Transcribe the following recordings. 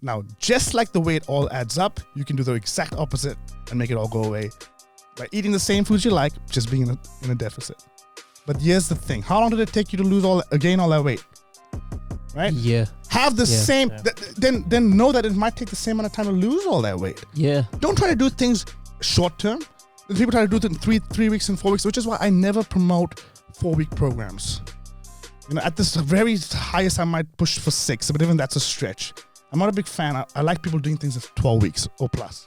Now, just like the way it all adds up, you can do the exact opposite and make it all go away by eating the same foods you like, just being in a deficit. But here's the thing. How long did it take you to gain all that weight? Right? Yeah. Have the same, then know that it might take the same amount of time to lose all that weight. Yeah. Don't try to do things short term. People try to do it in three weeks and 4 weeks, which is why I never promote 4-week programs. At this very highest, I might push for 6, but even that's a stretch. I'm not a big fan. I like people doing things in 12 weeks or plus.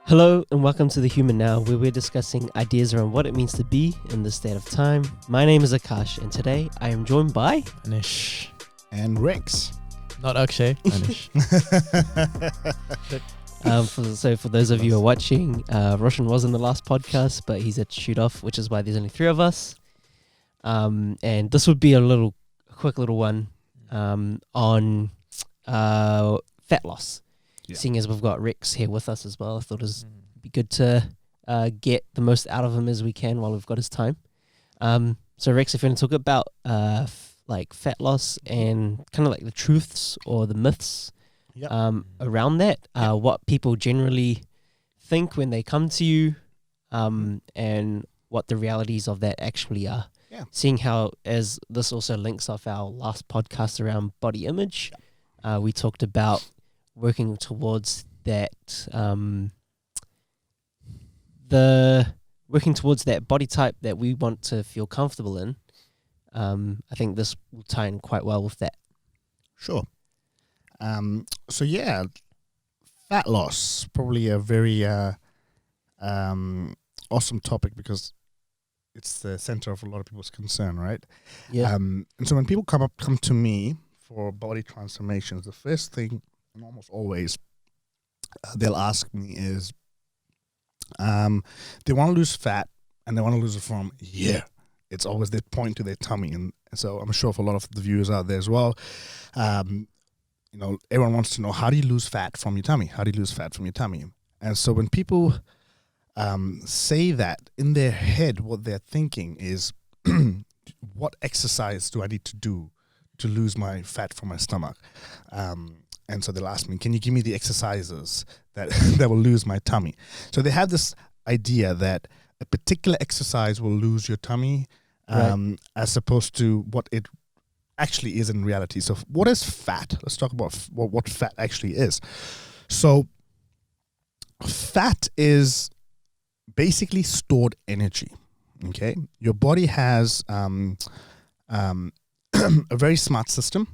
Hello and welcome to The Human Now, where we're discussing ideas around what it means to be in this state of time. My name is Akash, and today I am joined by Anish. And Rex. Not Akshay, Anish. For those of you who are watching, Roshan was in the last podcast, but he's had to shoot off, which is why there's only 3 of us. And this would be a quick little one on fat loss. Yeah. Seeing as we've got Rex here with us as well, I thought it would be good to get the most out of him as we can while we've got his time. So Rex, if you want to talk about like fat loss and kind of like the truths or the myths around that, what people generally think when they come to you, and what the realities of that actually are. Yeah. Seeing how, as this also links off our last podcast around body image, we talked about working towards that, working towards that body type that we want to feel comfortable in. I think this will tie in quite well with that. Sure. So yeah, fat loss, probably a very awesome topic because it's the center of a lot of people's concern, right? Yeah. And so when people come to me for body transformations, the first thing, and almost always, they'll ask me is, they want to lose fat and they want to lose it from here. It's always they point to their tummy, and so I'm sure for a lot of the viewers out there as well, everyone wants to know, how do you lose fat from your tummy? How do you lose fat from your tummy? And so when people say that, in their head, what they're thinking is, what exercise do I need to do to lose my fat from my stomach? And so they'll ask me, can you give me the exercises that will lose my tummy? So they have this idea that a particular exercise will lose your tummy, as opposed to what it actually is in reality. So what is fat? Let's talk about what fat actually is. So fat is basically stored energy. Okay, your body has a very smart system.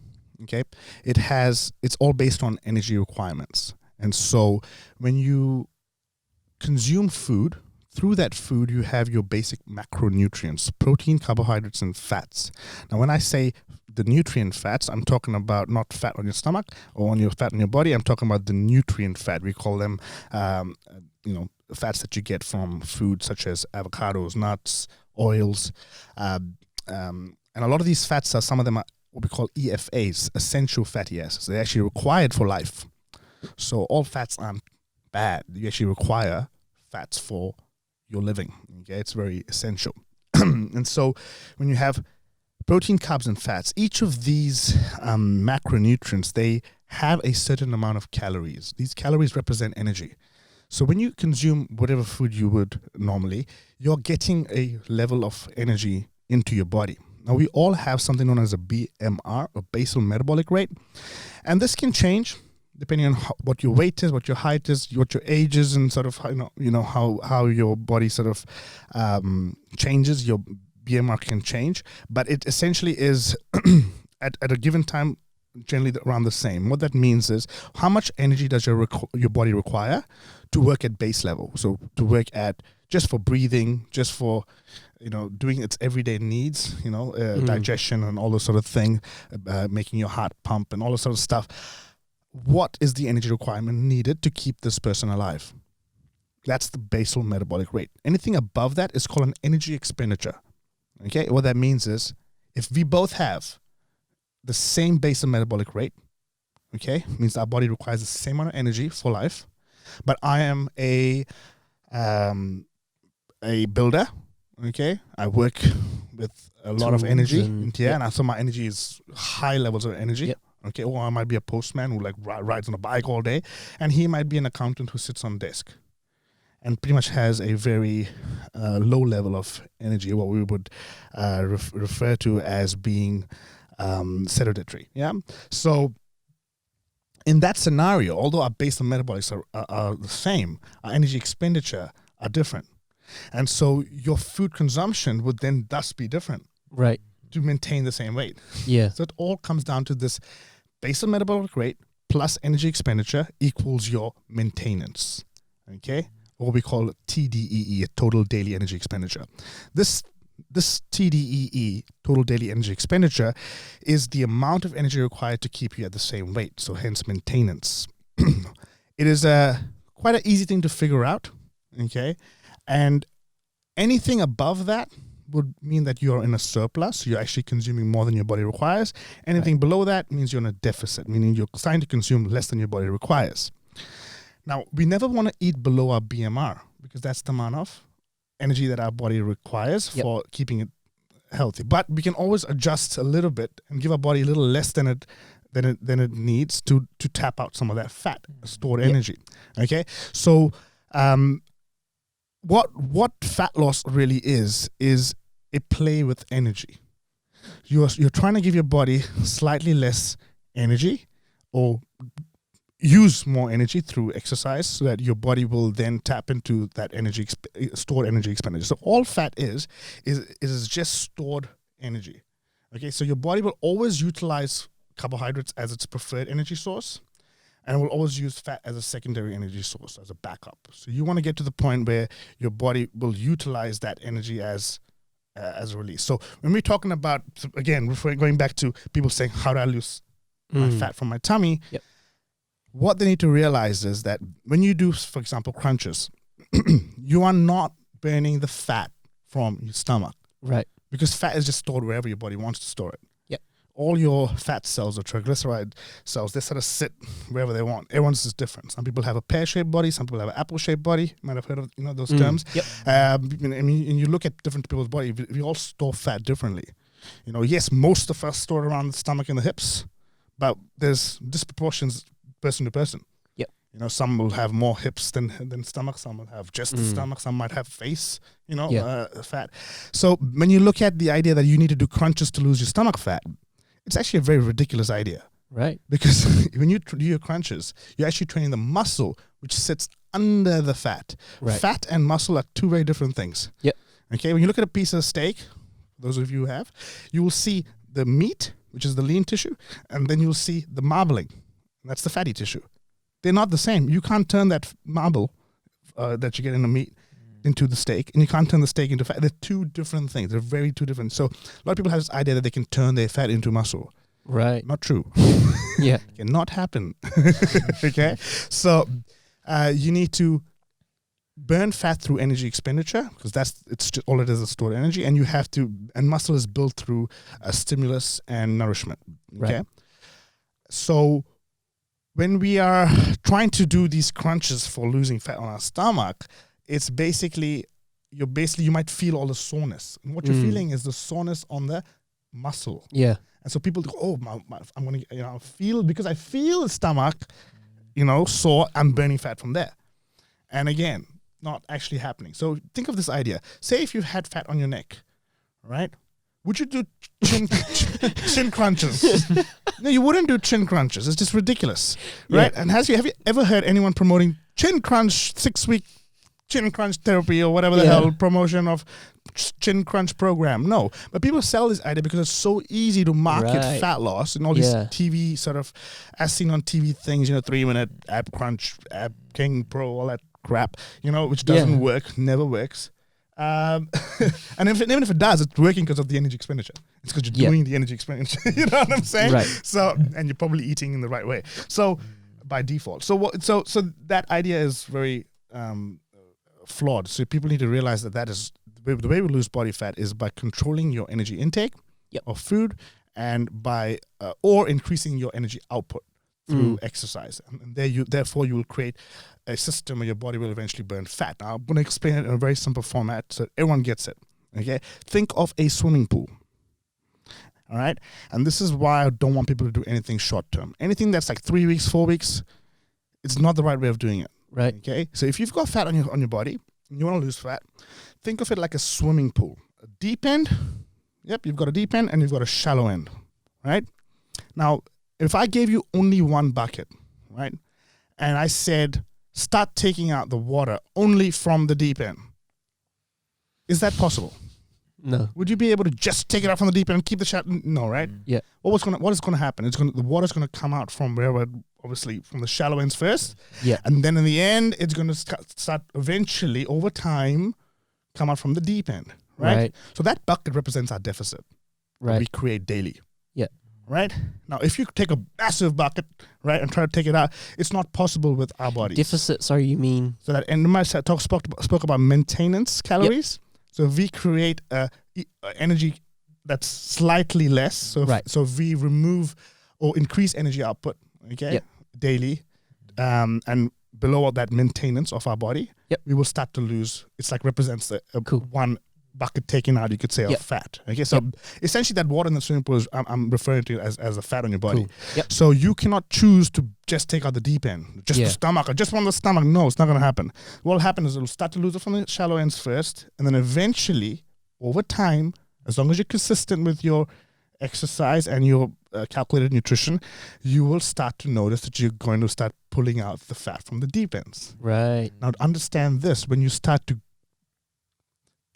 Okay, it's all based on energy requirements, and so when you consume food, through that food you have your basic macronutrients: protein, carbohydrates, and fats. Now, when I say the nutrient fats, I'm talking about not fat on your stomach or on your fat in your body. I'm talking about the nutrient fat. We call them, fats that you get from food such as avocados, nuts, oils, and a lot of these fats some of them are what we call EFAs, essential fatty acids. They're actually required for life. So all fats aren't bad. You actually require fats for your living. Okay, it's very essential. And so when you have protein, carbs, and fats, each of these macronutrients, they have a certain amount of calories. These calories represent energy. So when you consume whatever food you would normally, you're getting a level of energy into your body. Now, we all have something known as a BMR, or basal metabolic rate, and this can change depending on what your weight is, what your height is, what your age is, and sort of how your body sort of changes. Your BMR can change, but it essentially is at a given time generally around the same. What that means is, how much energy does your body require to work at base level? So to work at just for breathing, just for doing its everyday needs, digestion and all those sort of thing, making your heart pump and all this sort of stuff. What is the energy requirement needed to keep this person alive? That's the basal metabolic rate. Anything above that is called an energy expenditure. Okay, what that means is, if we both have the same basal metabolic rate, okay, means our body requires the same amount of energy for life, but I am a builder. Okay, I work with a lot of Tools energy. and- Yeah, yep. and so my energy is high levels of energy. Yep. Okay, or I might be a postman who like rides on a bike all day, and he might be an accountant who sits on a desk and pretty much has a very low level of energy, what we would refer to as being sedentary. Yeah, so in that scenario, although our basal metabolics are the same, our energy expenditure are different. And so your food consumption would then thus be different Right. to maintain the same weight. Yeah. So it all comes down to this basal metabolic rate plus energy expenditure equals your maintenance. Okay? Or we call it TDEE, a total daily energy expenditure. This TDEE, total daily energy expenditure, is the amount of energy required to keep you at the same weight, so hence maintenance. It is quite an easy thing to figure out, okay? And anything above that would mean that you're in a surplus, you're actually consuming more than your body requires. Anything below that means you're in a deficit, meaning you're starting to consume less than your body requires. Now, we never want to eat below our BMR because that's the amount of energy that our body requires Yep. for keeping it healthy. But we can always adjust a little bit and give our body a little less than it needs to tap out some of that fat, stored Yep. energy. Okay, so what fat loss really is a play with energy. You're trying to give your body slightly less energy or use more energy through exercise so that your body will then tap into that energy, stored energy expenditure. So all fat is just stored energy. Okay, so your body will always utilize carbohydrates as its preferred energy source, and will always use fat as a secondary energy source, as a backup. So you want to get to the point where your body will utilize that energy as a release. So when we're talking about, again, going back to people saying, how do I lose my fat from my tummy? Yep. What they need to realize is that when you do, for example, crunches, you are not burning the fat from your stomach, Right. because fat is just stored wherever your body wants to store it. Yep. All your fat cells or triglyceride cells, they sort of sit wherever they want. Everyone's is different. Some people have a pear-shaped body. Some people have an apple-shaped body. You might have heard of those terms. Yep. I mean, and you look at different people's body. We all store fat differently. Yes, most of us store it around the stomach and the hips, but there's disproportions person to person. Yep. Some will have more hips than stomach. Some will have just the stomach. Some might have face. Fat. So when you look at the idea that you need to do crunches to lose your stomach fat, it's actually a very ridiculous idea. Right. Because when you do your crunches, you're actually training the muscle which sits under the fat. Right. Fat and muscle are two very different things. Yep. Okay, when you look at a piece of steak, those of you who have, you will see the meat, which is the lean tissue, and then you'll see the marbling. That's the fatty tissue. They're not the same. You can't turn that marble that you get in the meat into the steak, and you can't turn the steak into fat. They're two different things. They're very two different. So a lot of people have this idea that they can turn their fat into muscle. Right. Not true. Yeah. Cannot happen. Okay? So you need to burn fat through energy expenditure, because it's just all it is stored energy, and and muscle is built through stimulus and nourishment. Okay? Right. So when we are trying to do these crunches for losing fat on our stomach, it's you might feel all the soreness. And what you're feeling is the soreness on the muscle. Yeah. And so people go, oh, I'm going to, feel, because I feel the stomach, sore, I'm burning fat from there. And again, not actually happening. So think of this idea. Say if you had fat on your neck, right? Would you do chin crunches? No, you wouldn't do chin crunches. It's just ridiculous, right? Yeah. And have you ever heard anyone promoting chin crunch 6-week chin crunch therapy or whatever the hell promotion of chin crunch program? No, but people sell this idea because it's so easy to market fat loss and all these TV sort of, as seen on TV things, 3-minute ab crunch, ab king pro, all that crap, which doesn't work, never works. And even if it does, it's working because of the energy expenditure. It's because you're doing the energy expenditure. You know what I'm saying? Right. So, and you're probably eating in the right way. So, by default. So that idea is very flawed. So people need to realize that is the way we lose body fat is by controlling your energy intake of food, and by or increasing your energy output through exercise. And therefore you will create a system where your body will eventually burn fat. Now I'm going to explain it in a very simple format so everyone gets it. Okay, think of a swimming pool. All right, and this is why I don't want people to do anything short term. Anything that's like 3 weeks, 4 weeks, it's not the right way of doing it. Right. Okay, so if you've got fat on your body, and you want to lose fat, think of it like a swimming pool. A deep end. Yep, you've got a deep end and you've got a shallow end. Right. Now, if I gave you only one bucket, right, and I said start taking out the water only from the deep end, is that possible? No. Would you be able to just take it out from the deep end and keep the shallow? No, right? Yeah. What is going to happen? The water's going to come out from obviously from the shallow ends first. Yeah. And then in the end, it's going to start eventually over time come out from the deep end. Right? So that bucket represents our deficit that we create daily. Yeah. Right? Now, if you take a massive bucket, right, and try to take it out, it's not possible with our bodies. Deficit, sorry, you mean? So that, and remember I spoke about maintenance calories. Yep. So if we create energy that's slightly less, so if we remove or increase energy output, daily, and below that maintenance of our body, we will start to lose. It's like represents one bucket taken out, you could say, of fat. Okay, so essentially that water in the swimming pool is I'm referring to as a fat on your body. Cool. Yep. So you cannot choose to just take out the deep end, just the stomach, or just from the stomach. No, it's not going to happen. What will happen is it'll start to lose it from the shallow ends first, and then eventually, over time, as long as you're consistent with your exercise and your calculated nutrition, you will start to notice that you're going to start pulling out the fat from the deep ends. Right. Now, to understand this, when you start to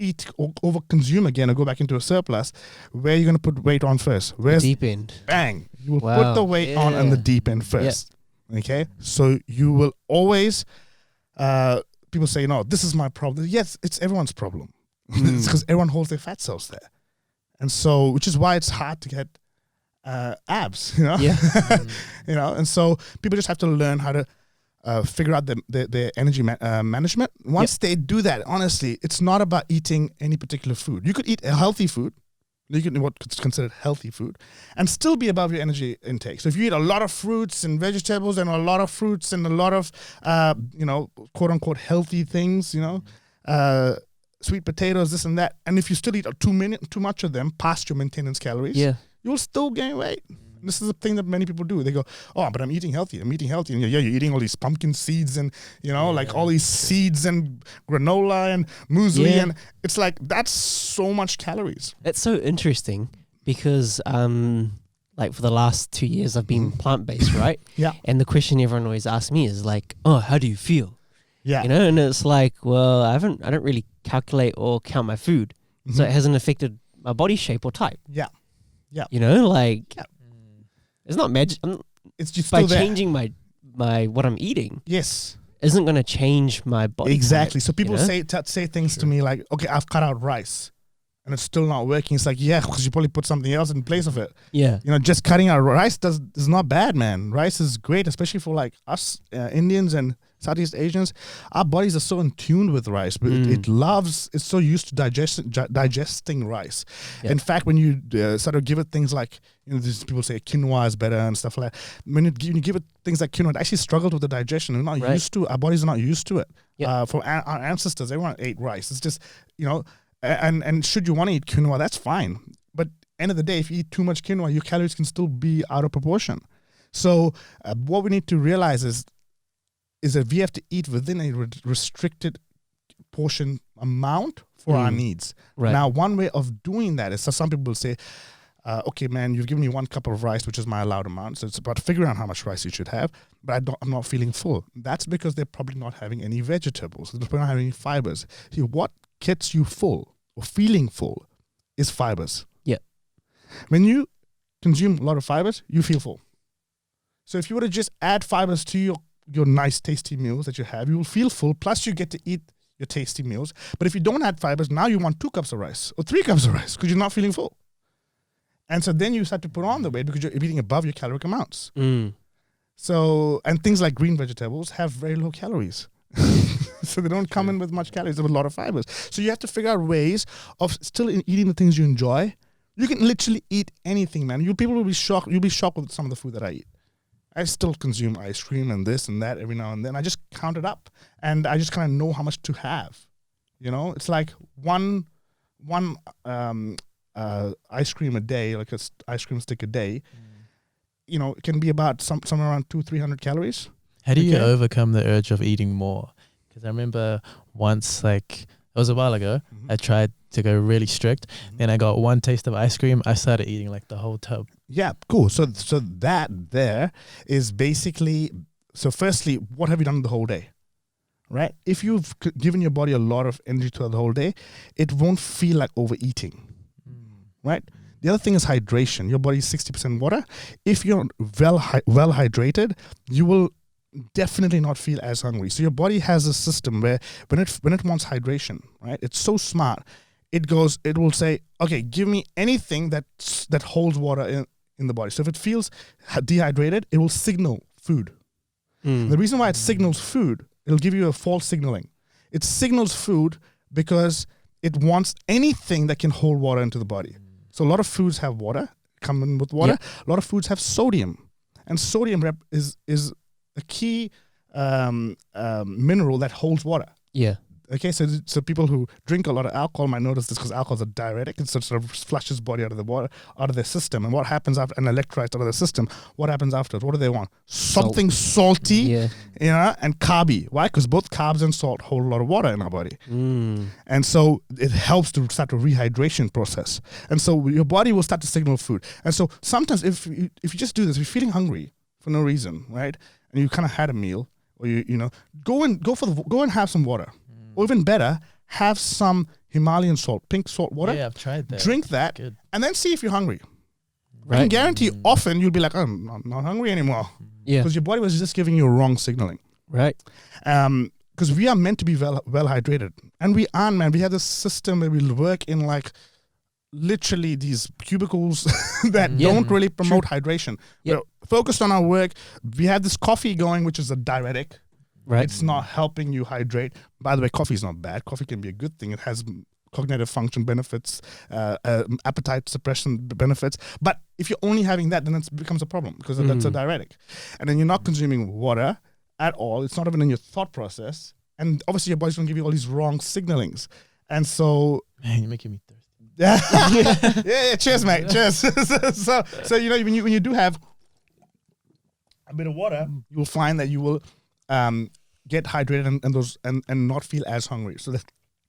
eat or over-consume again or go back into a surplus, where are you going to put weight on first? Where's the deep end? Bang! You will put the weight on the deep end first. Okay? So you will always, people say, no, this is my problem. Yes, it's everyone's problem. It's because everyone holds their fat cells there. And so, which is why it's hard to get abs, you know? Yeah. You know, and so people just have to learn how to figure out their energy management. Once they do that, honestly, it's not about eating any particular food. You could eat a healthy food, you could what's considered healthy food, and still be above your energy intake. So if you eat a lot of fruits and vegetables and a lot of fruits and a lot of, quote unquote healthy things, sweet potatoes, this and that, and if you still eat too much of them past your maintenance calories, you'll still gain weight. This is a thing that many people do. They go, oh, but I'm eating healthy. And you're eating all these pumpkin seeds and, like all these seeds and granola and muesli. And it's like, that's so much calories. It's so interesting because, like for the last 2 years, I've been plant-based, right? Yeah. And the question everyone always asks me is like, oh, how do you feel? Yeah. And it's like, well, I don't really calculate or count my food. So it hasn't affected my body shape or type. Yeah. Yeah. It's not magic. It's just by still changing my what I'm eating. Yes. Isn't going to change my body. Exactly. Type, so people say things to me like, okay, I've cut out rice and it's still not working. It's like, yeah, because you probably put something else in place of it. Yeah. Just cutting out rice is not bad, man. Rice is great, especially for like us Indians and Southeast Asians. Our bodies are so in tune with rice, but it's so used to digesting rice. Yeah. In fact, when you sort of give it things like, these people say quinoa is better and stuff like that. When you give it things like quinoa, it actually struggles with the digestion. We're not used to. Our bodies are not used to it. Yep. For our ancestors, everyone ate rice. It's just, and should you want to eat quinoa, that's fine. But end of the day, if you eat too much quinoa, your calories can still be out of proportion. So what we need to realize is that we have to eat within a restricted portion amount for our needs. Right. Now, one way of doing that is, so some people will say, okay, man, you've given me 1 cup of rice, which is my allowed amount. So it's about figuring out how much rice you should have, but I'm not feeling full. That's because they're probably not having any vegetables. They're probably not having any fibers. See, what gets you full or feeling full is fibers. Yeah. When you consume a lot of fibers, you feel full. So if you were to just add fibers to your nice tasty meals that you have, you will feel full, plus you get to eat your tasty meals. But if you don't add fibers, now you want 2 cups of rice or 3 cups of rice because you're not feeling full. And so then you start to put on the weight because you're eating above your caloric amounts. So, and things like green vegetables have very low calories. So they don't come in with much calories, with a lot of fibers. So you have to figure out ways of still eating the things you enjoy. You can literally eat anything, man. People will be shocked. You'll be shocked with some of the food that I eat. I still consume ice cream and this and that every now and then. I just count it up and I just kind of know how much to have. It's like one one ice cream a day, like ice cream stick a day, it can be about somewhere around 200-300 calories. How do you Okay. overcome the urge of eating more? Because I remember once, like, it was a while ago, I tried to go really strict. Then I got one taste of ice cream. I started eating like the whole tub. Yeah, cool. So that there is basically, so firstly, what have you done the whole day? Right? If you've given your body a lot of energy throughout the whole day, it won't feel like overeating. Right? The other thing is hydration. Your body is 60% water. If you're well hydrated, you will definitely not feel as hungry. So your body has a system where when it wants hydration, right? It's so smart. It will say, okay, give me anything that holds water in the body. So if it feels dehydrated, it will signal food. The reason why it signals food, it'll give you a false signaling. It signals food because it wants anything that can hold water into the body. So a lot of foods have water, come in with water. Yep. A lot of foods have sodium. And sodium is a key mineral that holds water. Yeah. Okay, so people who drink a lot of alcohol might notice this because alcohol is a diuretic. It sort of flushes body out of the water, out of their system. And what happens after an electrolyte out of the system? What happens afterwards? What do they want? Something salty, Yeah. and carby. Why? Because both carbs and salt hold a lot of water in our body. And so it helps to start a rehydration process. And so your body will start to signal food. And so sometimes if you just do this, if you're feeling hungry for no reason, right? And you kind of had a meal, or go and have some water. Or even better, have some Himalayan salt, pink salt water. Yeah, I've tried that. Drink that, Good. and then see if you're hungry. I Right. can guarantee you, often you'll be like, I'm not hungry anymore. Yeah. Because your body was just giving you wrong signaling. Right. Because we are meant to be well hydrated. And we aren't, man. We have this system where we work in like literally these cubicles that don't really promote hydration. Yep. We're focused on our work. We have this coffee going, which is a diuretic. Right. It's not helping you hydrate. By the way, coffee is not bad. Coffee can be a good thing. It has cognitive function benefits, appetite suppression benefits. But if you're only having that, then it becomes a problem because that's a diuretic. And then you're not consuming water at all. It's not even in your thought process. And obviously your body's going to give you all these wrong signalings. And so... Man, you're making me thirsty. yeah, cheers, mate. Cheers. so when you do have a bit of water, you will find that you will get hydrated and not feel as hungry. So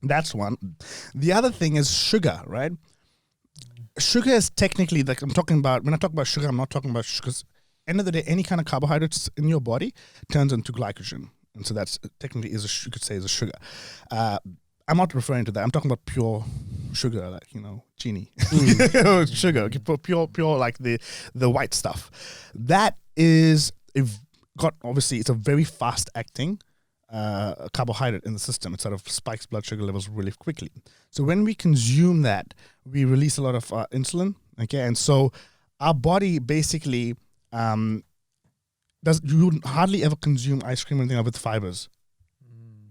that's one. The other thing is sugar, right? Sugar is technically, like when I talk about sugar, I'm not talking about sugar. End of the day, any kind of carbohydrates in your body turns into glycogen. And so that's technically you could say is a sugar. I'm not referring to that. I'm talking about pure sugar, like, chini. Sugar, pure like the white stuff. That is, it's a very fast acting carbohydrate in the system. It sort of spikes blood sugar levels really quickly. So when we consume that, we release a lot of insulin. Okay, and so our body basically you would hardly ever consume ice cream or anything with fibers,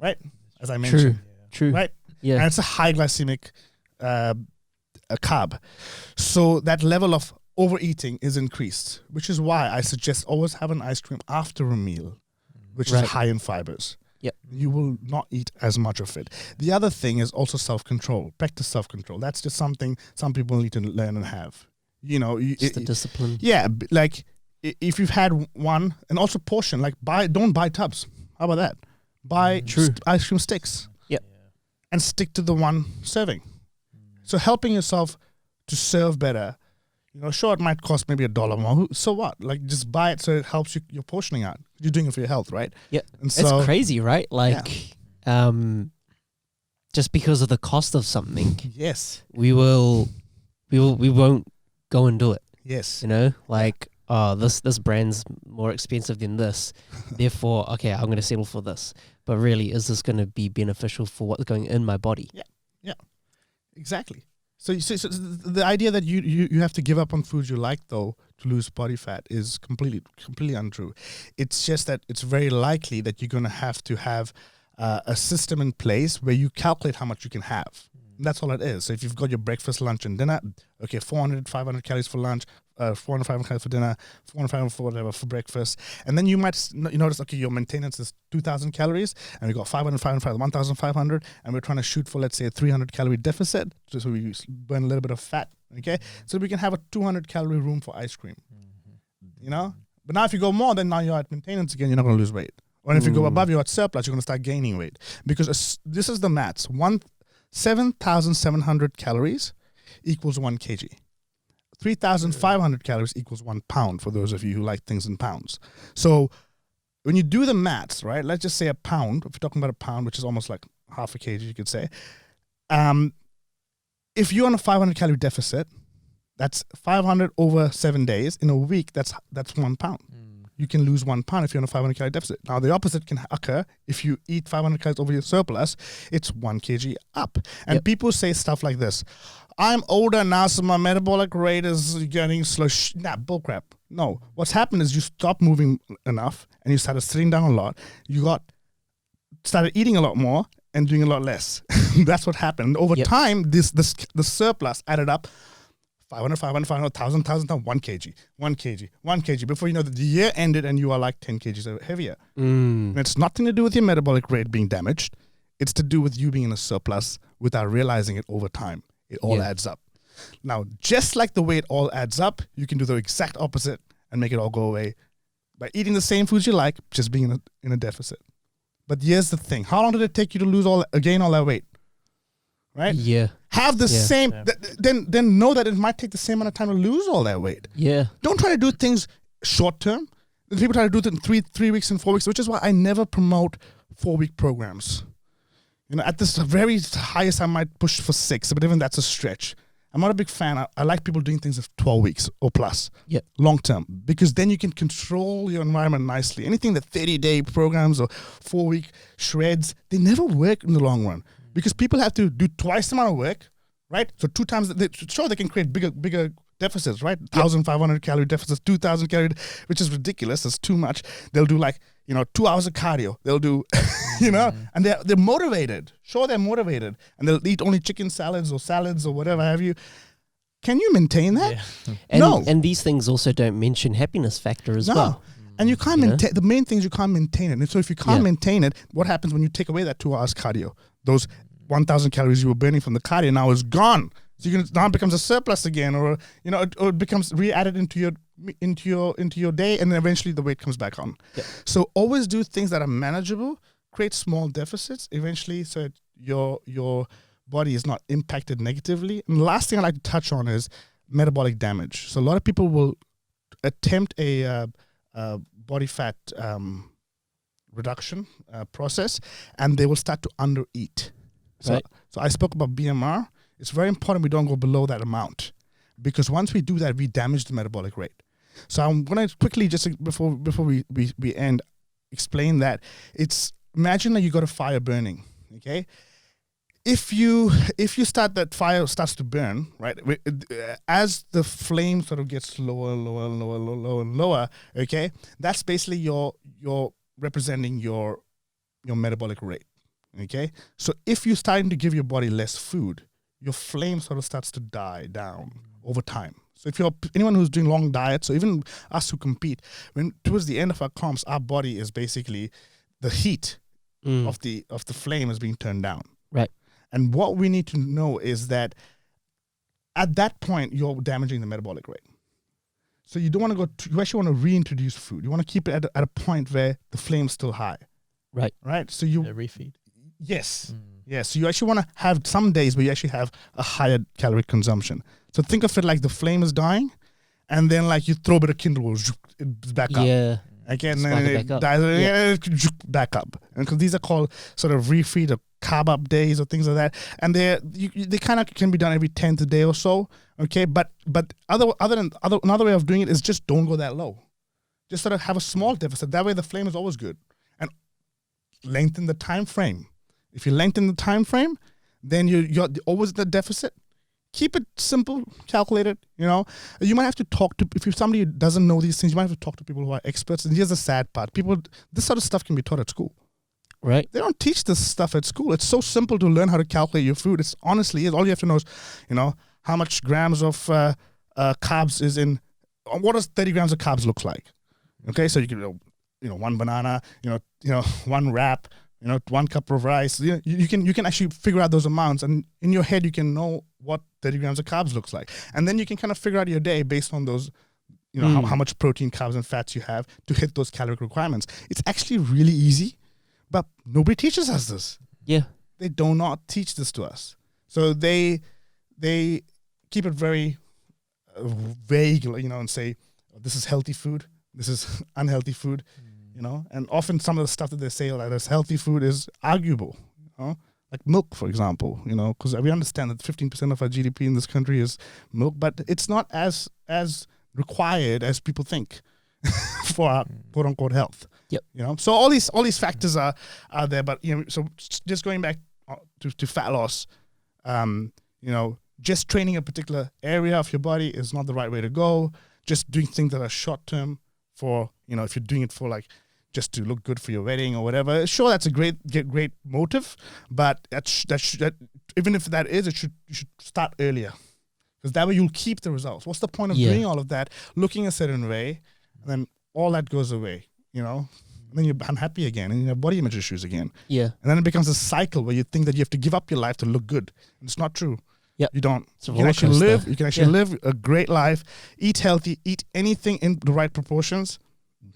right? As I mentioned, True. right? Yeah. And it's a high glycemic a carb, so that level of overeating is increased, which is why I suggest always have an ice cream after a meal, which is high in fibers. Yep. You will not eat as much of it. The other thing is also self-control. Practice self-control. That's just something some people need to learn and have. Just the discipline. Yeah, like if you've had one, and also portion, like don't buy tubs. How about that? Buy ice cream sticks. Yep. And stick to the one serving. So helping yourself to serve better. Sure, it might cost maybe $1 more. So what? Like, just buy it so it helps you're portioning out. You're doing it for your health, right? Yeah. And so, it's crazy, right? Like, just because of the cost of something, yes, we won't go and do it. yes, Like, this brand's more expensive than this, therefore, okay, I'm going to settle for this. But really, is this going to be beneficial for what's going in my body? Yeah, exactly. So the idea that you have to give up on foods you like, though, to lose body fat is completely untrue. It's just that it's very likely that you're going to have a system in place where you calculate how much you can have. That's all it is. So if you've got your breakfast, lunch, and dinner, okay, 400, 500 calories for lunch, 400, 500 calories for dinner, 400, 500 for whatever for breakfast, and then you might you notice, okay, your maintenance is 2,000 calories, and we got 500, 1,500, and we're trying to shoot for, let's say, a 300 calorie deficit, just so we burn a little bit of fat, okay? So we can have a 200 calorie room for ice cream, you know? But now if you go more, then now you're at maintenance again, you're not going to lose weight. Or if you go above, you're at surplus, you're going to start gaining weight. Because this is the maths. 7,700 calories equals 1 kg. 3,500 calories equals 1 pound, for those of you who like things in pounds. So when you do the maths, right, let's just say a pound, if you're talking about a pound, which is almost like half a kg, you could say. If you're on a 500 calorie deficit, that's 500 over 7 days. In a week, that's 1 pound. You can lose 1 pound if you're on a 500 calorie deficit. Now, the opposite can occur. If you eat 500 calories over your surplus, it's 1 kg up. And people say stuff like this. I'm older now, so my metabolic rate is getting slow. Nah, bullcrap. No. What's happened is you stopped moving enough and you started sitting down a lot. You started eating a lot more and doing a lot less. That's what happened. Over time, the surplus added up. 500, 1,000, 1 kg, 1 kg, 1 kg. Before you know that the year ended and you are like 10 kgs heavier. And it's nothing to do with your metabolic rate being damaged. It's to do with you being in a surplus without realizing it over time. It all adds up. Now, just like the way it all adds up, you can do the exact opposite and make it all go away by eating the same foods you like, just being in a deficit. But here's the thing. How long did it take you to gain all that weight? Right? Yeah. Have the same, then know that it might take the same amount of time to lose all that weight. Yeah. Don't try to do things short term. People try to do it in three weeks and 4 weeks, which is why I never promote 4-week programs. You know, at this very highest, I might push for 6, but even that's a stretch. I'm not a big fan. I like people doing things of 12 weeks or plus, long term, because then you can control your environment nicely. Anything that 30-day programs or 4-week shreds, they never work in the long run. Because people have to do twice the amount of work, right? So 2 times, they can create bigger deficits, right? 1,500 calorie deficits, 2,000 calorie, which is ridiculous. That's too much. They'll do 2 hours of cardio. They'll do, and they're motivated. Sure, they're motivated. And they'll eat only chicken salads or whatever have you. Can you maintain that? Yeah. No. And these things also don't mention happiness factor as well. And you can't maintain, the main thing is you can't maintain it. And so if you can't maintain it, what happens when you take away that 2 hours cardio? Those 1,000 calories you were burning from the cardio now is gone. So now it becomes a surplus again, or it becomes re-added into your day, and then eventually the weight comes back on. Yeah. So always do things that are manageable, create small deficits eventually, so that your body is not impacted negatively. And the last thing I like to touch on is metabolic damage. So a lot of people will attempt a body fat reduction process, and they will start to undereat. So I spoke about BMR. It's very important we don't go below that amount, because once we do that, we damage the metabolic rate. So I'm going to quickly, just before we end, explain that. Imagine that you got a fire burning, okay? If you start, that fire starts to burn, right? As the flame sort of gets lower and lower, okay? That's basically your representing your metabolic rate, okay? So if you're starting to give your body less food, your flame sort of starts to die down over time. So if you're anyone who's doing long diets, or even us who compete, when towards the end of our comps, our body is basically the heat of the flame is being turned down. Right. And what we need to know is that at that point, you're damaging the metabolic rate. So you don't want to you actually want to reintroduce food. You want to keep it at a point where the flame's still high. Right. Right. So you refeed. Yes. Yes. So you actually want to have some days where you actually have a higher calorie consumption. So think of it like the flame is dying, and then like you throw a bit of kindle, it's back up. Yeah. Again, then it dies back up. And because these are called sort of refeed or carb up days or things like that, and they kind of can be done every 10th day or so. Okay, but another way of doing it is just don't go that low. Just sort of have a small deficit. That way the flame is always good, and lengthen the time frame. If you lengthen the time frame, then you're always in the deficit. Keep it simple, calculated. You might have to talk to, if you're somebody who doesn't know these things, you might have to talk to people who are experts. And here's the sad part: this sort of stuff can be taught at school. Right. They don't teach this stuff at school. It's so simple to learn how to calculate your food. All you have to know is, how much grams of carbs is in what does 30 grams of carbs look like? Okay, so you can, one banana, one wrap, 1 cup of rice. You can actually figure out those amounts, and in your head you can know what 30 grams of carbs looks like, and then you can kind of figure out your day based on those, how much protein, carbs, and fats you have to hit those caloric requirements. It's actually really easy, but nobody teaches us this. Yeah, they do not teach this to us, so they keep it very vague, and say this is healthy food, this is unhealthy food, and often some of the stuff that they say that is healthy food is arguable, like milk, for example, because we understand that 15% of our GDP in this country is milk, but it's not as required as people think for our quote unquote health. Yep. So all these factors are there, but so just going back to fat loss, just training a particular area of your body is not the right way to go. Just doing things that are short term for, if you're doing it for like just to look good for your wedding or whatever, sure, that's a great motive, but that even if that is, you should start earlier, because that way you'll keep the results. What's the point of doing all of that, looking a certain way, and then all that goes away, and then you're unhappy again and you have body image issues again. Yeah. And then it becomes a cycle where you think that you have to give up your life to look good. And it's not true. Yep. You don't. You can actually live a great life, eat healthy, eat anything in the right proportions,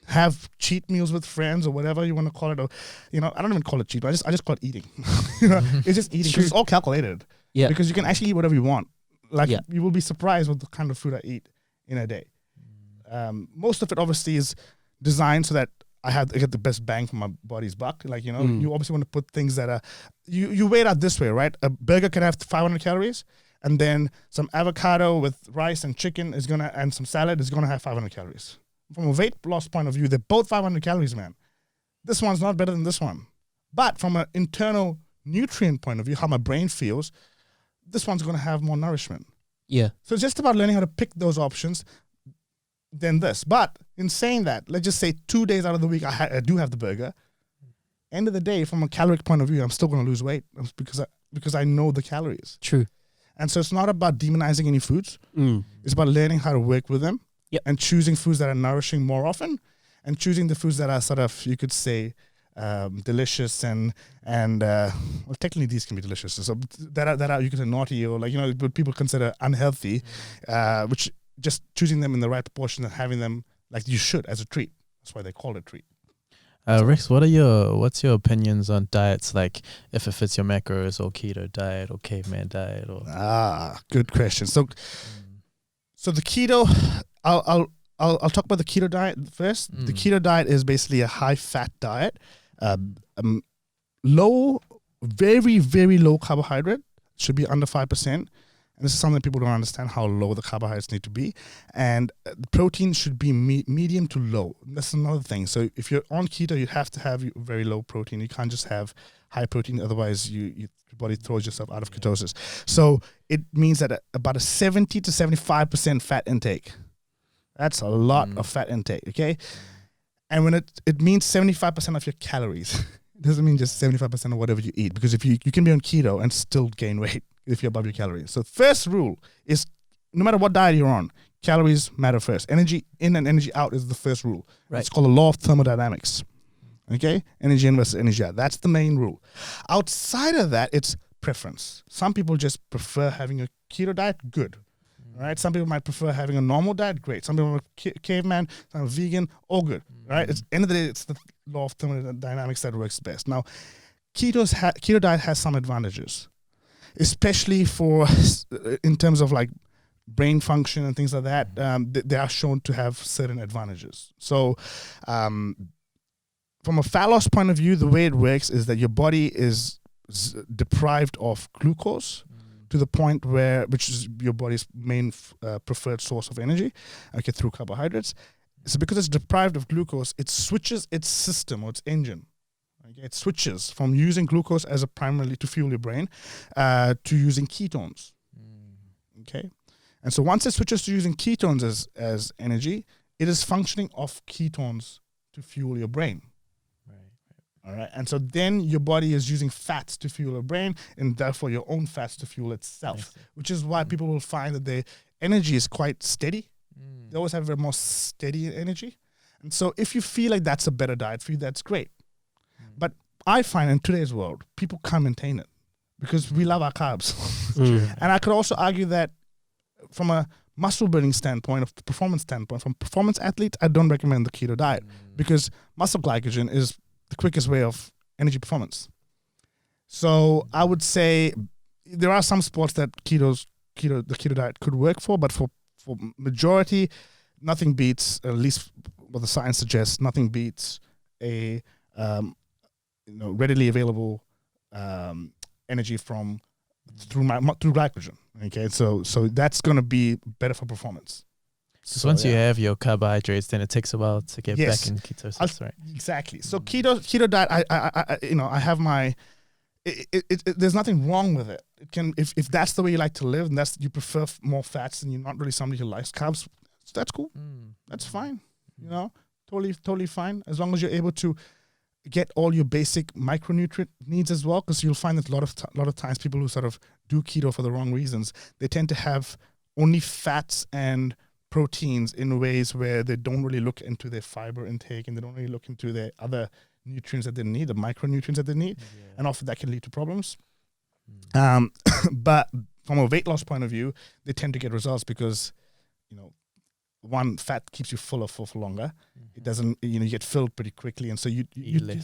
have cheat meals with friends or whatever you want to call it. Or, I don't even call it cheat, I just call it eating. It's just eating, because it's all calculated. Yeah. Because you can actually eat whatever you want. Like, you will be surprised with the kind of food I eat in a day. Most of it obviously is designed so that I get the best bang for my body's buck. Like, you obviously want to put things that are, you weigh it out this way, right? A burger can have 500 calories, and then some avocado with rice and chicken and some salad is gonna have 500 calories. From a weight loss point of view, they're both 500 calories, man. This one's not better than this one. But from an internal nutrient point of view, how my brain feels, this one's gonna have more nourishment. Yeah. So it's just about learning how to pick those options than this. But in saying that, let's just say 2 days out of the week I do have the burger. End of the day, from a caloric point of view, I'm still going to lose weight because I know the calories. True. And so it's not about demonizing any foods. It's about learning how to work with them. Yep. And choosing foods that are nourishing more often, and choosing the foods that are sort of, you could say, delicious and well, technically these can be delicious. So that are you could say naughty, or like, what people consider unhealthy, which just choosing them in the right proportion and having them like you should as a treat. That's why they call it a treat. Rex, what's your opinions on diets, like if it fits your macros, or keto diet or caveman diet? Or Good question. So the keto, I'll talk about the keto diet first. The keto diet is basically a high fat diet, low, very, very low carbohydrate, should be under 5%. And this is something that people don't understand, how low the carbohydrates need to be. And the protein should be medium to low. That's another thing. So if you're on keto, you have to have very low protein. You can't just have high protein. Otherwise, your body throws yourself out of ketosis. So it means that about a 70 to 75% fat intake. That's a lot of fat intake, okay? And when it means 75% of your calories, it doesn't mean just 75% of whatever you eat. Because if you can be on keto and still gain weight if you're above your calories. So first rule is, no matter what diet you're on, calories matter first. Energy in and energy out is the first rule. Right. It's called the law of thermodynamics. Okay? Energy in versus energy out. That's the main rule. Outside of that, it's preference. Some people just prefer having a keto diet, good. Right? Some people might prefer having a normal diet, great. Some people are caveman, some are vegan, all good. Right? It's end of the day, it's the law of thermodynamics that works best. Now, keto diet has some advantages, especially in terms of like brain function and things like that. They are shown to have certain advantages. So from a fat loss point of view, the way it works is that your body is deprived of glucose to the point which is your body's main preferred source of energy, okay, through carbohydrates. So because it's deprived of glucose, it switches its system or its engine. Okay, it switches from using glucose as a primarily to fuel your brain to using ketones. Okay, and so once it switches to using ketones as energy, it is functioning off ketones to fuel your brain. All right, and so then your body is using fats to fuel your brain, and therefore your own fats to fuel itself, which is why people will find that their energy is quite steady, They always have a more steady energy. And so if you feel like that's a better diet for you, that's great. But I find in today's world, people can't maintain it because we love our carbs. And I could also argue that from a muscle building standpoint, of performance standpoint, from performance athletes, I don't recommend the keto diet because muscle glycogen is the quickest way of energy performance. So I would say there are some sports that the keto diet could work for, but for majority, nothing beats, at least what the science suggests, nothing beats a readily available energy through glycogen. Okay, so that's going to be better for performance. So once you have your carbohydrates, then it takes a while to get back in ketosis, right? Exactly. So keto diet, I have my. There's nothing wrong with it. It can if that's the way you like to live, and you prefer more fats, and you're not really somebody who likes carbs. That's cool. That's fine. Totally fine, as long as you're able to get all your basic micronutrient needs as well. Because you'll find that a lot of times people who sort of do keto for the wrong reasons, they tend to have only fats and proteins in ways where they don't really look into their fiber intake and they don't really look into their other nutrients that they need, the micronutrients that they need, and often that can lead to problems. But from a weight loss point of view, they tend to get results because, one, fat keeps you fuller for longer. It doesn't, you get filled pretty quickly, and so you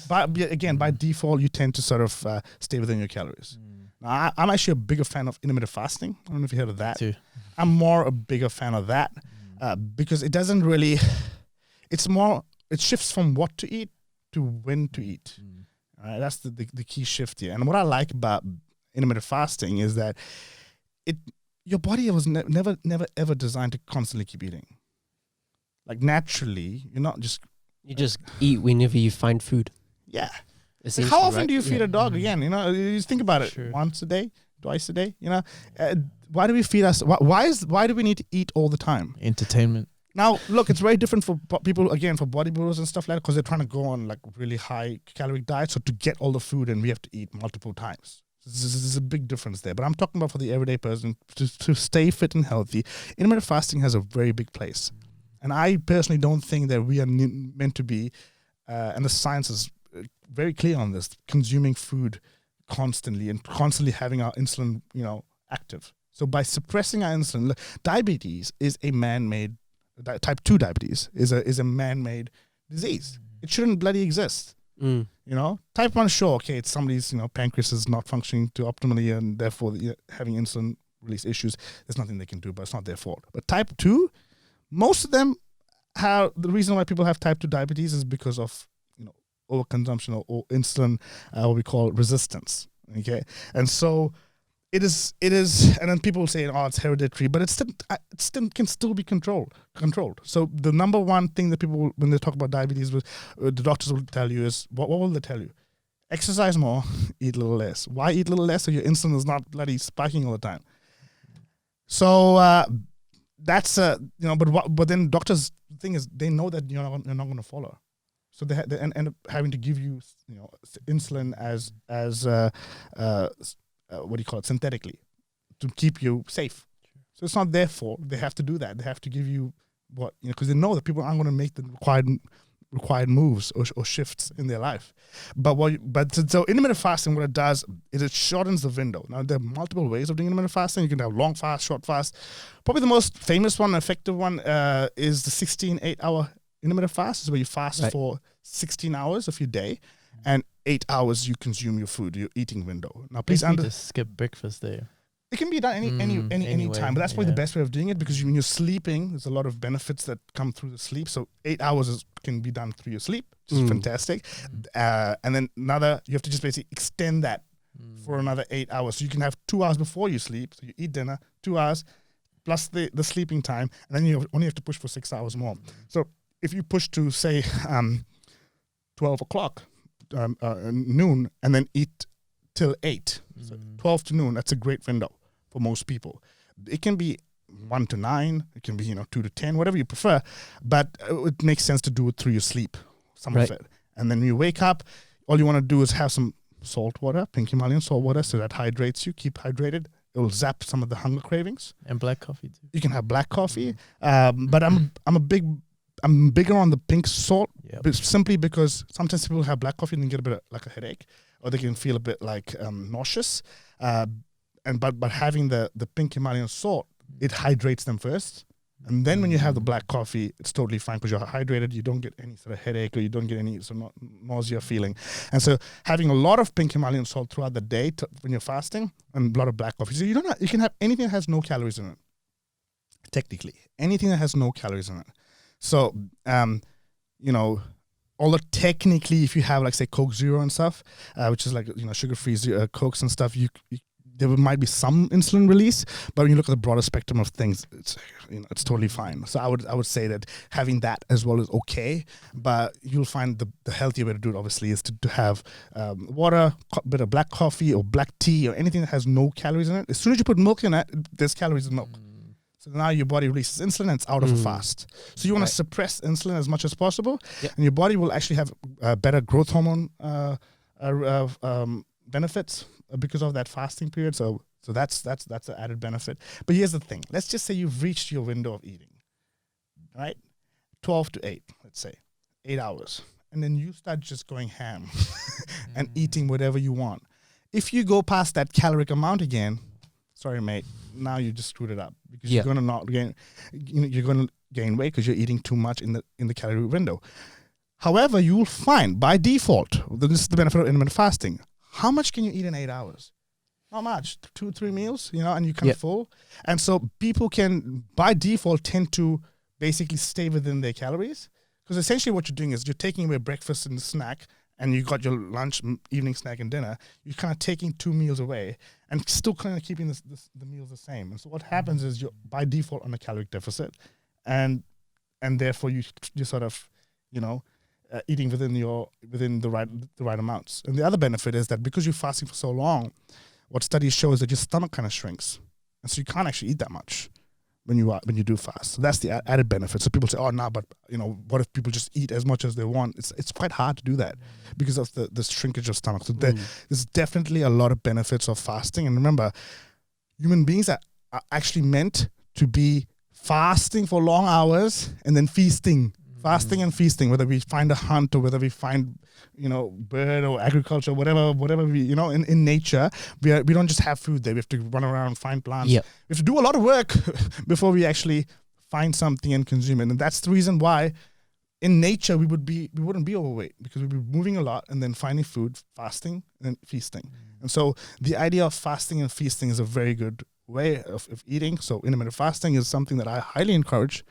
by default, you tend to sort of stay within your calories. Now, I'm actually a bigger fan of intermittent fasting. I don't know if you heard of that. Too. I'm more a bigger fan of that because it doesn't really. It shifts from what to eat to when to eat. All right, that's the key shift here. And what I like about intermittent fasting is that your body was never ever designed to constantly keep eating. Like naturally, you're not just you just eat whenever you find food. Yeah. How often do you feed a dog again? You just think about it. Sure. Once a day, twice a day. Why do we feed us? Why do we need to eat all the time? Entertainment. Now, look, it's very different for people, again, for bodybuilders and stuff like that, because they're trying to go on like really high calorie diets. So to get all the food, and we have to eat multiple times. There's a big difference there. But I'm talking about for the everyday person to stay fit and healthy. Intermittent fasting has a very big place. And I personally don't think that we are meant to be, and the science is very clear on this, consuming food constantly and constantly having our insulin, active. So by suppressing our insulin, diabetes is a man-made, type 2 diabetes is a man-made disease. It shouldn't bloody exist. Type 1, sure, okay, it's somebody's, pancreas is not functioning too optimally and therefore having insulin release issues. There's nothing they can do, but it's not their fault. But type 2, most of them the reason why people have type 2 diabetes is because of, overconsumption or insulin, what we call resistance. Okay. And so it is, and then people say, oh, it's hereditary, but it still can still be controlled. So the number one thing that people, when they talk about diabetes, the doctors will tell you is, what will they tell you? Exercise more, eat a little less. Why eat a little less? So your insulin is not bloody spiking all the time. So that's but then doctors, the thing is, they know that you're not going to follow. So they end up having to give you, insulin as what do you call it, synthetically, to keep you safe. So it's not their fault. They have to do that. They have to give you because they know that people aren't going to make the required moves or shifts in their life. So intermittent fasting, what it does is it shortens the window. Now there are multiple ways of doing intermittent fasting. You can have long fast, short fast. Probably the most famous one, effective one, is the 16-8-hour intermittent fast. Is where you fast for 16 hours of your day, and 8 hours you consume your food, your eating window. Now, please just skip breakfast there. It can be done any time, but that's probably the best way of doing it, because when you're sleeping, there's a lot of benefits that come through the sleep. So 8 hours can be done through your sleep, which is fantastic. And then you have to just basically extend that for another 8 hours. So you can have 2 hours before you sleep. So you eat dinner, 2 hours plus the sleeping time, and then you only have to push for 6 hours more. So if you push to, say, 12 o'clock, noon, and then eat till 8, so 12 to noon, that's a great window for most people. It can be 1 to 9, it can be 2 to 10, whatever you prefer, but it makes sense to do it through your sleep, some of it. And then when you wake up, all you want to do is have some salt water, pink Himalayan salt water, so that hydrates you, keep hydrated, it will zap some of the hunger cravings. And black coffee too. You can have black coffee, but I'm bigger on the pink salt, but simply because sometimes people have black coffee and they get a bit of, like a headache, or they can feel a bit like nauseous. But having the pink Himalayan salt, it hydrates them first. And then when you have the black coffee, it's totally fine because you're hydrated. You don't get any sort of headache, or you don't get any sort of nausea feeling. And so having a lot of pink Himalayan salt throughout the day when you're fasting, and a lot of black coffee. So you can have anything that has no calories in it. Technically, anything that has no calories in it. So, although technically, if you have like say Coke Zero and stuff, which is like sugar-free Cokes and stuff, there might be some insulin release, but when you look at the broader spectrum of things, it's totally fine. So I would say that having that as well is okay, but you'll find the healthier way to do it obviously is to have water, a bit of black coffee or black tea or anything that has no calories in it. As soon as you put milk in it, there's calories in milk. So now your body releases insulin and it's out of a fast. So you want to suppress insulin as much as possible, and your body will actually have better growth hormone benefits because of that fasting period. So that's an added benefit. But here's the thing. Let's just say you've reached your window of eating, right? 12 to 8, let's say, 8 hours. And then you start just going ham and eating whatever you want. If you go past that caloric amount again, sorry, mate, now you just screwed it up because you're going to not gain, you're going to gain weight because you're eating too much in the calorie window. However, you will find by default, this is the benefit of intermittent fasting. How much can you eat in 8 hours? Not much, 2-3 meals, and you kind of full. And so people can, by default, tend to basically stay within their calories. Because essentially what you're doing is you're taking away breakfast and snack, and you got your lunch, evening snack, and dinner. You're kind of taking 2 meals away and still kind of keeping the meals the same. And so what happens is you're by default on a caloric deficit, and therefore you sort of, eating within the right amounts. And the other benefit is that because you're fasting for so long, what studies show is that your stomach kind of shrinks, and so you can't actually eat that much when you do fast. So that's the added benefit. So people say, "Oh, no, but what if people just eat as much as they want?" It's quite hard to do that because of the shrinkage of stomach. So there's definitely a lot of benefits of fasting. And remember, human beings are actually meant to be fasting for long hours and then feasting. Fasting and feasting, whether we find a hunt or whether we find, bird or agriculture, whatever we, in nature, we don't just have food there. We have to run around and find plants. Yep. We have to do a lot of work before we actually find something and consume it. And that's the reason why in nature we wouldn't be overweight, because we'd be moving a lot and then finding food, fasting and feasting. And so the idea of fasting and feasting is a very good way of eating. So intermittent fasting is something that I highly encourage.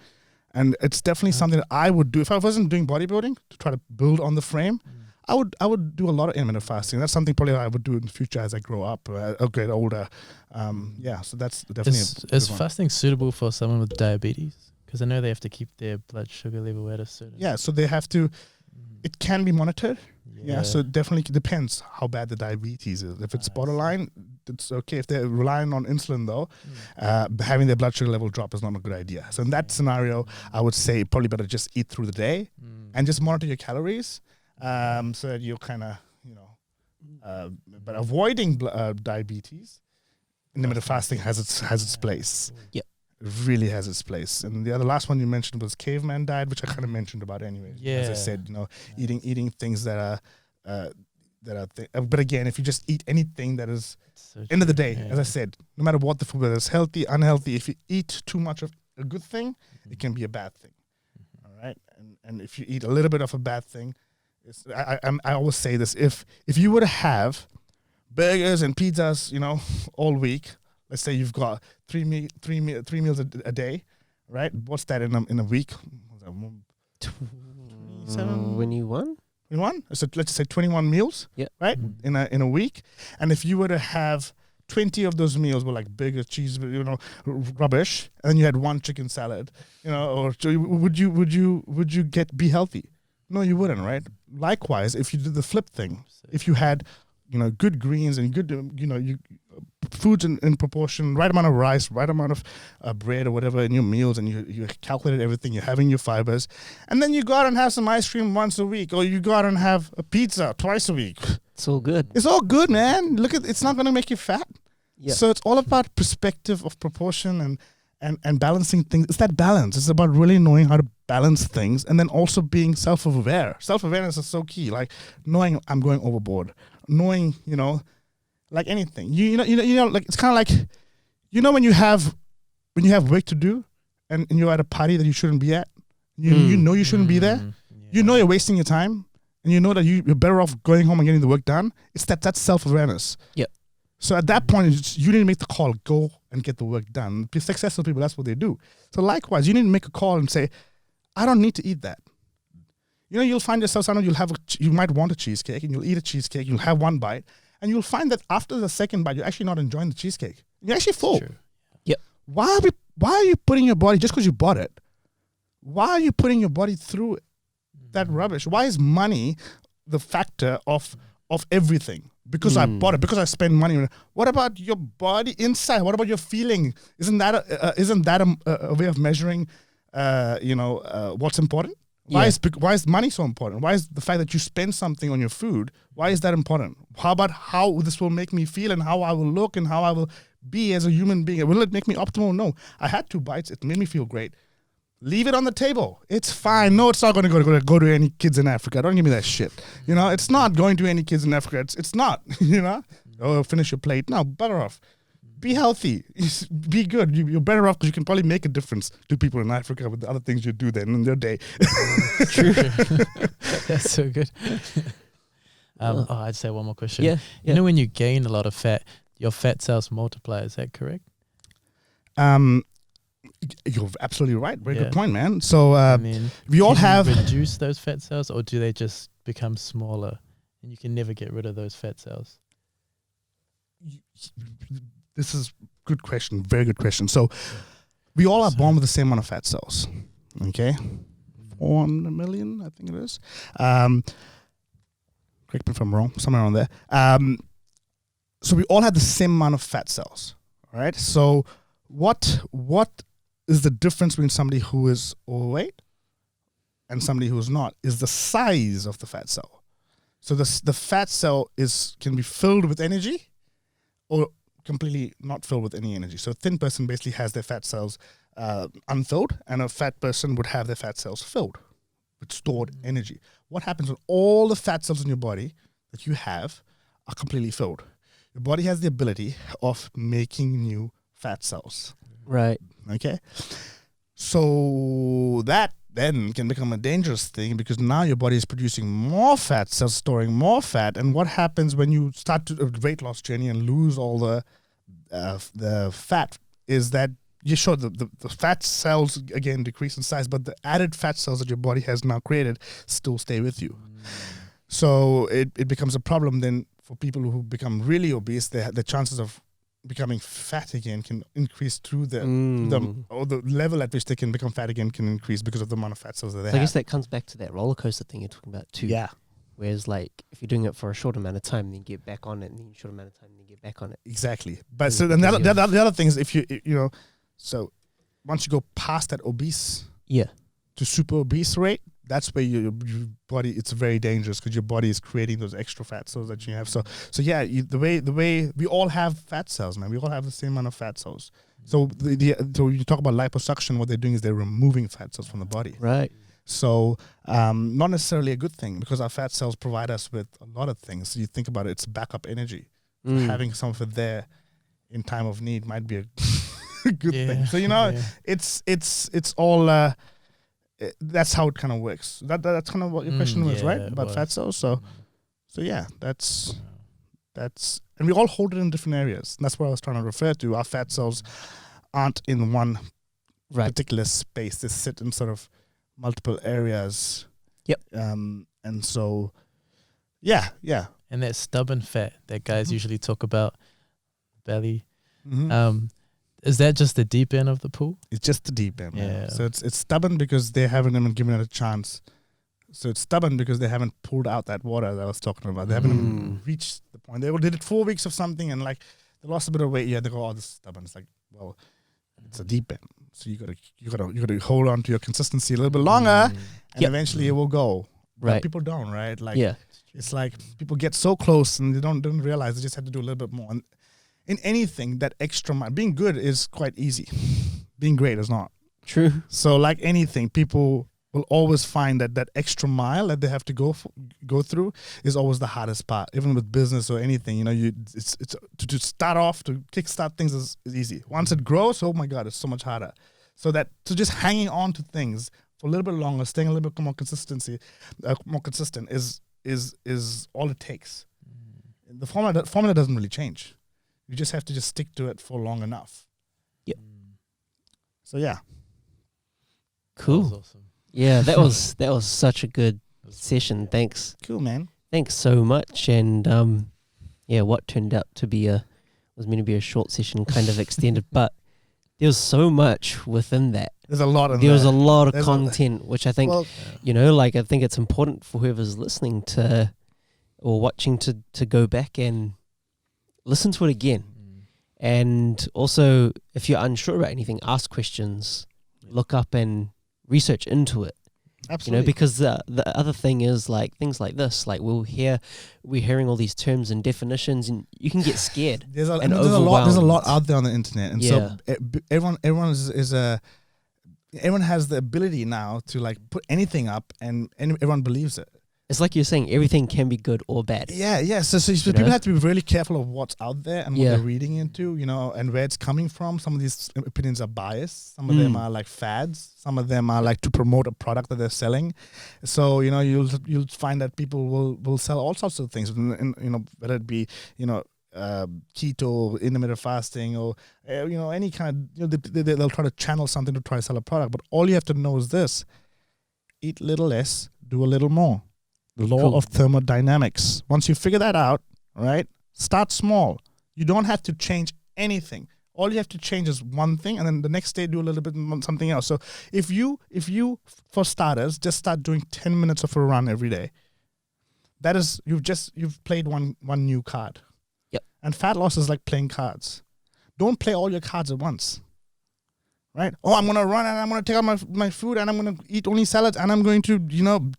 And it's definitely something that I would do if I wasn't doing bodybuilding to try to build on the frame. I would do a lot of intermittent fasting. That's something probably I would do in the future as I grow up or get older. So that's definitely. Is fasting suitable for someone with diabetes? Because I know they have to keep their blood sugar level at a certain. Yeah, so they have to. It can be monitored. Yeah, so it definitely depends how bad the diabetes is. If it's borderline, it's okay. If they're relying on insulin, though, having their blood sugar level drop is not a good idea. So in that scenario, I would say probably better just eat through the day and just monitor your calories, so that you're kind of, but avoiding diabetes, intermittent fasting has its place. Yep. It really has its place. And the last one you mentioned was caveman diet, which I kind of mentioned about anyway. Yeah. As I said, eating things that are but again, if you just eat anything that is, end of the day, as I said, no matter what the food, whether it's healthy, unhealthy, if you eat too much of a good thing, it can be a bad thing. All right. And if you eat a little bit of a bad thing, I always say this, if you were to have burgers and pizzas, all week, let's say you've got three meals a day, right? What's that in a week? 21? 21? So let's say 21 meals, right? In a week. And if you were to have 20 of those meals were like burgers, cheese, rubbish, and then you had one chicken salad, or would you be healthy? No, you wouldn't, right? Likewise, if you did the flip thing, if you had good greens and good, foods in proportion, right amount of rice, right amount of bread or whatever in your meals, and you calculated everything, you're having your fibers, and then you go out and have some ice cream once a week, or you go out and have a pizza twice a week. It's all good. It's all good, man. It's not going to make you fat. Yeah. So it's all about perspective of proportion and balancing things. It's that balance. It's about really knowing how to balance things, and then also being self-aware. Self-awareness is so key. Like knowing I'm going overboard, knowing, like anything. You know, like it's kind of like, when you have work to do, and you're at a party that you shouldn't be at. You know you shouldn't be there. Yeah. You know you're wasting your time, and you know that you're better off going home and getting the work done. It's that's self-awareness. Yep. So at that point, you need to make the call, go and get the work done. Successful people, that's what they do. So likewise, you need to make a call and say, I don't need to eat that. You'll find yourself, sometimes you might want a cheesecake, and you'll eat a cheesecake, you'll have one bite, and you'll find that after the second bite, you're actually not enjoying the cheesecake. You're actually full. True. Yep. Why are you putting your body, just because you bought it, why are you putting your body through that rubbish? Why is money the factor of everything? Because I bought it, because I spend money on it. What about your body inside? What about your feeling? Isn't that a way of measuring, what's important? Why is money so important? Why is the fact that you spend something on your food, why is that important? How about how this will make me feel, and how I will look, and how I will be as a human being? Will it make me optimal? No. I had 2 bites. It made me feel great. Leave it on the table. It's fine. No, it's not going to go to any kids in Africa. Don't give me that shit. It's not going to any kids in Africa. It's not. Oh, finish your plate. No, better off. Be healthy. Be good. You're better off because you can probably make a difference to people in Africa with the other things you do then in their day. True. That's so good. I'd say one more question. Yeah. You know when you gain a lot of fat, your fat cells multiply. Is that correct? You're absolutely right. Very good Yeah. point, man. So we all can you have reduce those fat cells, or do they just become smaller and you can never get rid of those fat cells? This is good question. Very good question. So we all are born with the same amount of fat cells. Okay, 400 million, I think it is. Correct me if I'm wrong. Somewhere around there. So we all have the same amount of fat cells. All right. So what is the difference between somebody who is overweight and somebody who is not? Is the size of the fat cell. So the fat cell can be filled with energy, or completely not filled with any energy. So a thin person basically has their fat cells unfilled, and a fat person would have their fat cells filled with stored energy. What happens when all the fat cells in your body that you have are completely filled? Your body has the ability of making new fat cells. Right. Okay. So that then can become a dangerous thing, because now your body is producing more fat cells, storing more fat. And what happens when you start to weight loss journey and lose all the fat is that the fat cells again decrease in size, but the added fat cells that your body has now created still stay with you. So it becomes a problem then for people who become really obese. The chances of becoming fat again can increase through the level at which they can become fat again can increase because of the amount of fat cells that they have. I guess that comes back to that roller coaster thing you're talking about too. Yeah. Whereas like if you're doing it for a short amount of time, then you get back on it, and then a short amount of time, then you get back on it. Exactly. But so then the other thing is, if so once you go past that obese to super obese rate, that's where your body, it's very dangerous, because your body is creating those extra fat cells that you have. So yeah, the way we all have fat cells, man. We all have the same amount of fat cells. So so you talk about liposuction, what they're doing is they're removing fat cells from the body. Right. So not necessarily a good thing, because our fat cells provide us with a lot of things. So you think about it, it's backup energy. So having some of it there in time of need might be a good thing. So it's all that's how it kind of works. That's kind of what your question was, right? About fat cells. So yeah, that's and we all hold it in different areas. And that's what I was trying to refer to. Our fat cells aren't in one particular space. They sit in sort of multiple areas. Yep. And so yeah. And that stubborn fat that guys usually talk about, belly. Is that just the deep end of the pool? It's just the deep end. Yeah. So it's stubborn because they haven't even given it a chance. So it's stubborn because they haven't pulled out that water that I was talking about. They haven't even reached the point. They did it 4 weeks of something, and like they lost a bit of weight. Yeah, they go, oh, this is stubborn. It's like, well, it's a deep end. So you gotta hold on to your consistency a little bit longer, and eventually it will go. Right. But people don't, right? Like it's like people get so close and they don't realize they just have to do a little bit more. And in anything, that extra mile. Being good is quite easy. Being great is not. True. So like anything, people will always find that extra mile that they have to go through is always the hardest part. Even with business or anything, it's to start off, to kickstart things is easy. Once it grows, oh my God, it's so much harder. So just hanging on to things for a little bit longer, staying a little bit more consistent is all it takes. The formula doesn't really change. You just have to just stick to it for long enough. Yep. So yeah. Cool. That was awesome. Yeah, that was such a good session. Thanks. Cool, man. Thanks so much. And what turned out to be was meant to be a short session, kind of extended, but there was so much within that. There's a lot of There was a lot of content, which I think, I think it's important for whoever's listening to or watching to go back and listen to it again. And also, if you're unsure about anything, ask questions, look up and research into it. Absolutely. Because the other thing is, like, things like this, like we're hearing all these terms and definitions, and you can get scared. There's a lot out there on the internet, and so everyone has the ability now to like put anything up, and everyone believes it. It's like you're saying, everything can be good or bad. Yeah. So people have to be really careful of what's out there and what they're reading into, and where it's coming from. Some of these opinions are biased. Some of them are like fads. Some of them are like to promote a product that they're selling. So you'll find that people will sell all sorts of things, and whether it be keto, intermittent fasting, or any kind of they'll try to channel something to try to sell a product. But all you have to know is this: eat a little less, do a little more. The law of thermodynamics. Once you figure that out, right, start small. You don't have to change anything. All you have to change is one thing, and then the next day do a little bit something else. So if you, for starters, just start doing 10 minutes of a run every day, that is, you've played one new card. Yep. And fat loss is like playing cards. Don't play all your cards at once. Right? Oh, I'm going to run and I'm going to take out my food and I'm going to eat only salads and I'm going to,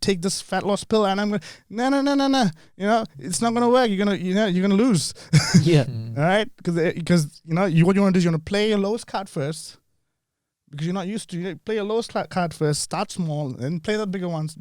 take this fat loss pill and I'm going to, no. It's not going to work. You're going to lose. Yeah. All right? Because what you want to do is you want to play your lowest card first, because you're not used to. Play your lowest card first, start small, then play the bigger ones,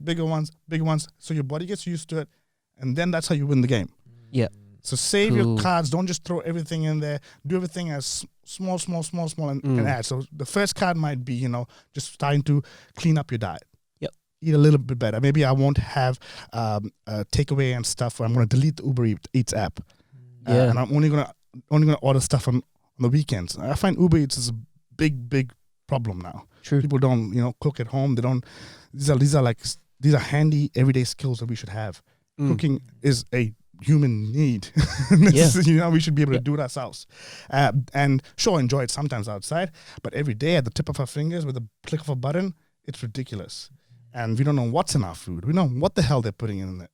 so your body gets used to it, and then that's how you win the game. Yeah. So save your cards. Don't just throw everything in there. Do everything as small, and add. So the first card might be, just starting to clean up your diet. Yep. Eat a little bit better. Maybe I won't have takeaway and stuff. I'm going to delete the Uber Eats app. And I'm only gonna order stuff on the weekends. I find Uber Eats is a big problem now. True. People don't, cook at home. They don't. These are handy everyday skills that we should have. Cooking is a human need. We should be able to do it ourselves. And sure, enjoy it sometimes outside, but every day at the tip of our fingers with a click of a button, it's ridiculous. And we don't know what's in our food. We don't know what the hell they're putting in it.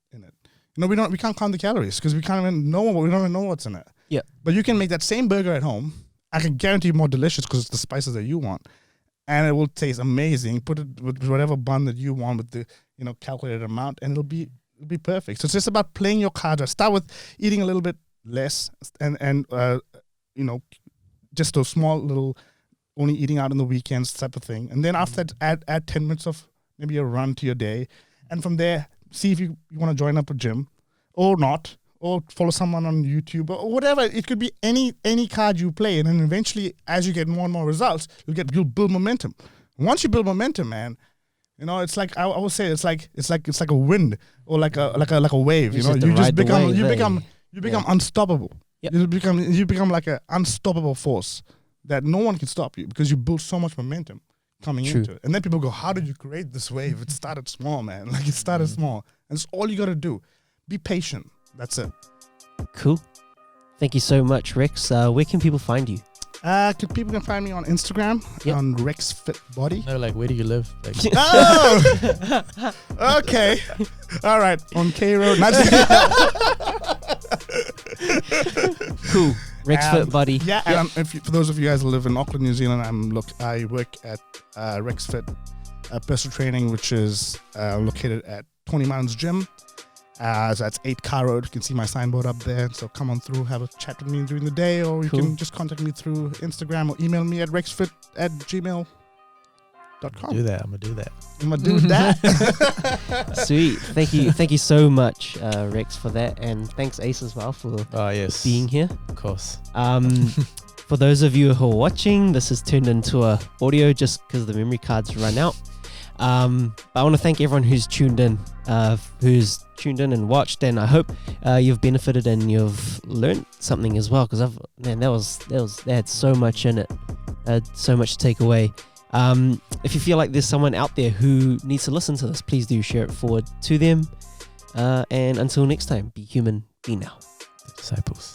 We can't count the calories because we don't even know what's in it. Yeah. But you can make that same burger at home. I can guarantee you more delicious because it's the spices that you want. And it will taste amazing. Put it with whatever bun that you want with the calculated amount, and it'll be perfect. So it's just about playing your cards. Start with eating a little bit less, and just those small little, only eating out on the weekends type of thing. And then after that, add 10 minutes of maybe a run to your day, and from there, see if you want to join up a gym or not, or follow someone on YouTube or whatever. It could be any card you play, and then eventually, as you get more and more results, you'll build momentum. Once you build momentum, man, it's like I would say it's like a wind or like a wave. You become unstoppable. Yep. You become like an unstoppable force that no one can stop you because you build so much momentum coming into it. And then people go, "How did you create this wave? It started small, man. Like it started small, and it's all you got to do. Be patient. That's it." Cool. Thank you so much, Rex. Where can people find you? People can find me on Instagram on Rex Fit Body. No, like, where do you live? Like, oh, okay, all right, on K Road. Cool, Rex Fit Body. Yeah, and for those of you guys who live in Auckland, New Zealand, I work at Rex Fit Personal Training, which is located at 20 Mountains Gym. So that's 8 Car Road. You can see my signboard up there. So come on through, have a chat with me during the day, or you Cool. can just contact me through Instagram or email me at rexfit@gmail.com. Do that. I'm gonna do that. I'm gonna do that. Sweet. Thank you so much, Rex, for that, and thanks Ace as well for Oh yes, being here. of course. For those of you who are watching, this has turned into a audio just because the memory cards run out. But I want to thank everyone who's tuned in and watched, and I hope you've benefited and you've learned something as well. Because they had so much in it, so much to take away. If you feel like there's someone out there who needs to listen to this, please do share it forward to them. And until next time, be human, be now. Disciples.